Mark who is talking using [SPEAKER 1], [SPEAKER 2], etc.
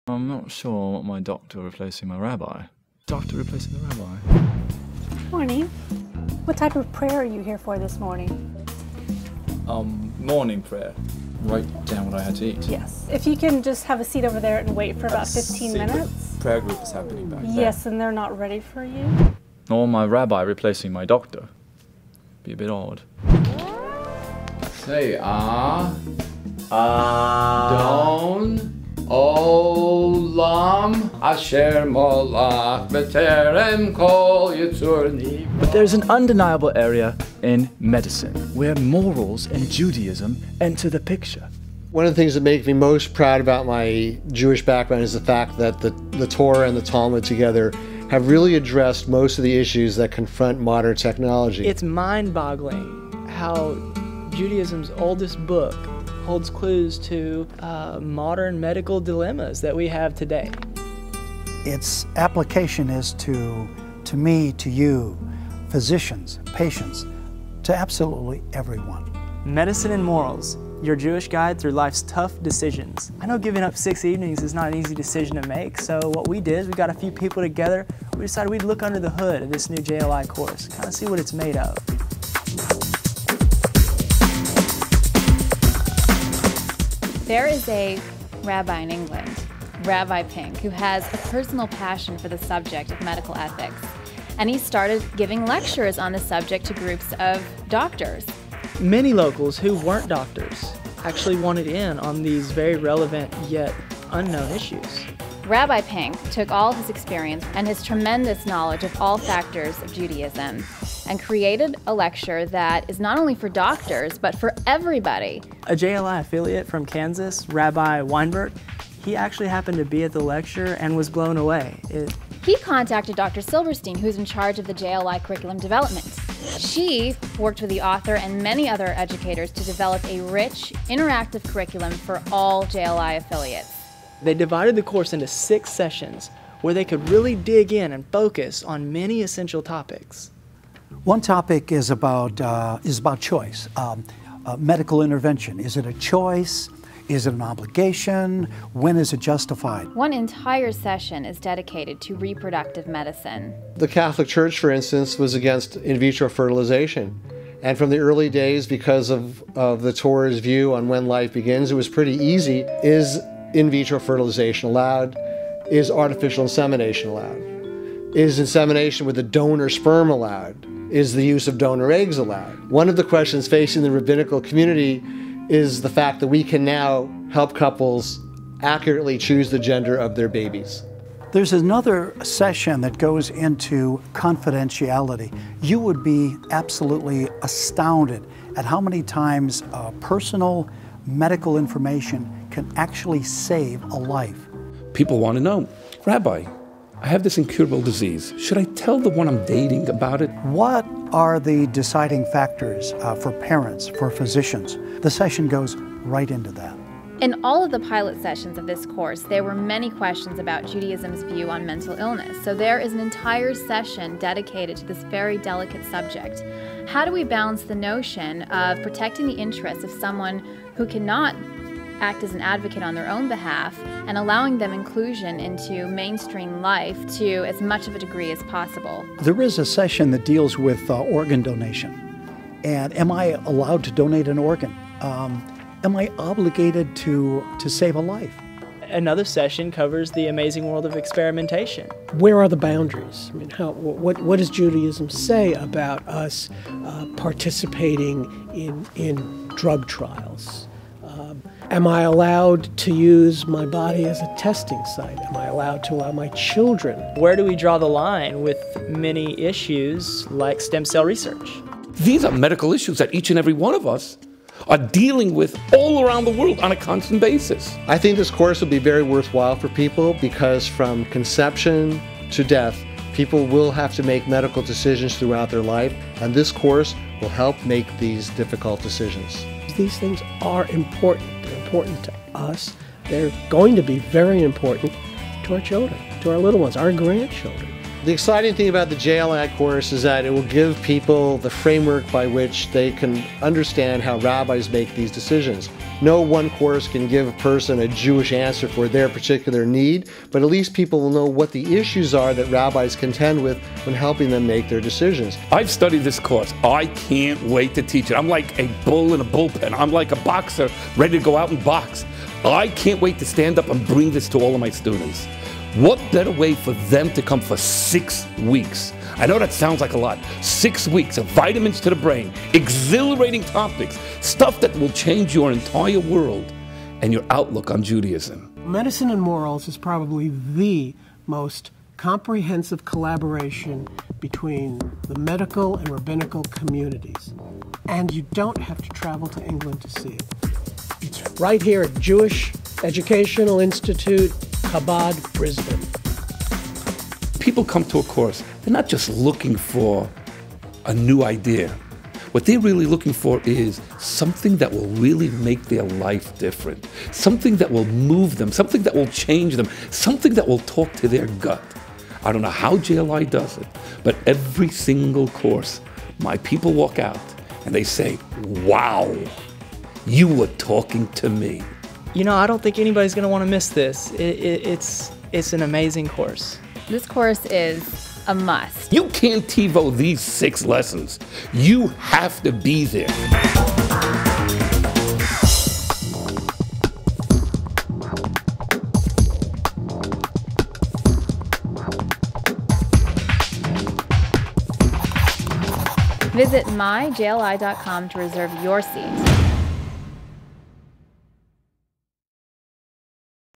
[SPEAKER 1] I'm not sure what my doctor replacing my rabbi. Doctor replacing the rabbi.
[SPEAKER 2] Morning. What type of prayer are you here for this morning?
[SPEAKER 1] Morning prayer. Write down what I had to eat.
[SPEAKER 2] Yes. If you can just have a seat over there and wait for about 15 minutes.
[SPEAKER 1] Prayer group is happening back there.
[SPEAKER 2] Yes, and they're not ready for you.
[SPEAKER 1] Or my rabbi replacing my doctor. Be a bit odd. Say Adon Olam Asher Molach B'terem Kol Yitzurni. But there's an undeniable area in medicine where morals and Judaism enter the picture.
[SPEAKER 3] One of the things that makes me most proud about my Jewish background is the fact that the Torah and the Talmud together have really addressed most of the issues that confront modern technology.
[SPEAKER 4] It's mind-boggling how Judaism's oldest book holds clues to modern medical dilemmas that we have today.
[SPEAKER 5] Its application is to me, to you, physicians, patients, to absolutely everyone.
[SPEAKER 4] Medicine and Morals, your Jewish guide through life's tough decisions. I know giving up 6 evenings is not an easy decision to make, so what we did is we got a few people together, we decided we'd look under the hood of this new JLI course, kind of see what it's made of.
[SPEAKER 6] There is a rabbi in England, Rabbi Pink, who has a personal passion for the subject of medical ethics. And he started giving lectures on the subject to groups of doctors.
[SPEAKER 4] Many locals who weren't doctors actually wanted in on these very relevant yet unknown issues.
[SPEAKER 6] Rabbi Pink took all his experience and his tremendous knowledge of all factors of Judaism and created a lecture that is not only for doctors, but for everybody.
[SPEAKER 4] A JLI affiliate from Kansas, Rabbi Weinberg, he actually happened to be at the lecture and was blown away.
[SPEAKER 6] He contacted Dr. Silverstein, who's in charge of the JLI curriculum development. She worked with the author and many other educators to develop a rich, interactive curriculum for all JLI affiliates.
[SPEAKER 4] They divided the course into 6 sessions where they could really dig in and focus on many essential topics.
[SPEAKER 5] One topic is about choice, medical intervention. Is it a choice? Is it an obligation? When is it justified?
[SPEAKER 6] One entire session is dedicated to reproductive medicine.
[SPEAKER 3] The Catholic Church, for instance, was against in vitro fertilization. And from the early days, because of the Torah's view on when life begins, it was pretty easy. Is in vitro fertilization allowed? Is artificial insemination allowed? Is insemination with a donor sperm allowed? Is the use of donor eggs allowed? One of the questions facing the rabbinical community is the fact that we can now help couples accurately choose the gender of their babies.
[SPEAKER 5] There's another session that goes into confidentiality. You would be absolutely astounded at how many times personal medical information can actually save a life.
[SPEAKER 7] People want to know, Rabbi, I have this incurable disease. Should I tell the one I'm dating about it?
[SPEAKER 5] What are the deciding factors for parents, for physicians? The session goes right into that.
[SPEAKER 6] In all of the pilot sessions of this course, there were many questions about Judaism's view on mental illness. So there is an entire session dedicated to this very delicate subject. How do we balance the notion of protecting the interests of someone who cannot act as an advocate on their own behalf and allowing them inclusion into mainstream life to as much of a degree as possible?
[SPEAKER 5] There is a session that deals with organ donation. And am I allowed to donate an organ? Am I obligated to save a life?
[SPEAKER 4] Another session covers the amazing world of experimentation.
[SPEAKER 8] Where are the boundaries? I mean, what does Judaism say about us participating in drug trials? Am I allowed to use my body as a testing site? Am I allowed to allow my children?
[SPEAKER 4] Where do we draw the line with many issues like stem cell research?
[SPEAKER 7] These are medical issues that each and every one of us are dealing with all around the world on a constant basis.
[SPEAKER 3] I think this course will be very worthwhile for people because from conception to death, people will have to make medical decisions throughout their life, and this course will help make these difficult decisions.
[SPEAKER 8] These things are important. They're important to us. They're going to be very important to our children, to our little ones, our grandchildren.
[SPEAKER 3] The exciting thing about the JLI course is that it will give people the framework by which they can understand how rabbis make these decisions. No one course can give a person a Jewish answer for their particular need, but at least people will know what the issues are that rabbis contend with when helping them make their decisions.
[SPEAKER 7] I've studied this course. I can't wait to teach it. I'm like a bull in a bullpen. I'm like a boxer ready to go out and box. I can't wait to stand up and bring this to all of my students. What better way for them to come for 6 weeks? I know that sounds like a lot. 6 weeks of vitamins to the brain, exhilarating topics, stuff that will change your entire world and your outlook on Judaism.
[SPEAKER 8] Medicine and Morals is probably the most comprehensive collaboration between the medical and rabbinical communities. And you don't have to travel to England to see it. It's right here at Jewish Educational Institute, Chabad, Brisbane.
[SPEAKER 7] People come to a course, they're not just looking for a new idea. What they're really looking for is something that will really make their life different, something that will move them, something that will change them, something that will talk to their gut. I don't know how JLI does it, but every single course, my people walk out and they say, wow, you were talking to me.
[SPEAKER 4] You know, I don't think anybody's going to want to miss this. It's an amazing course.
[SPEAKER 6] This course is a must.
[SPEAKER 7] You can't TiVo these 6 lessons. You have to be there.
[SPEAKER 6] Visit myjli.com to reserve your seat.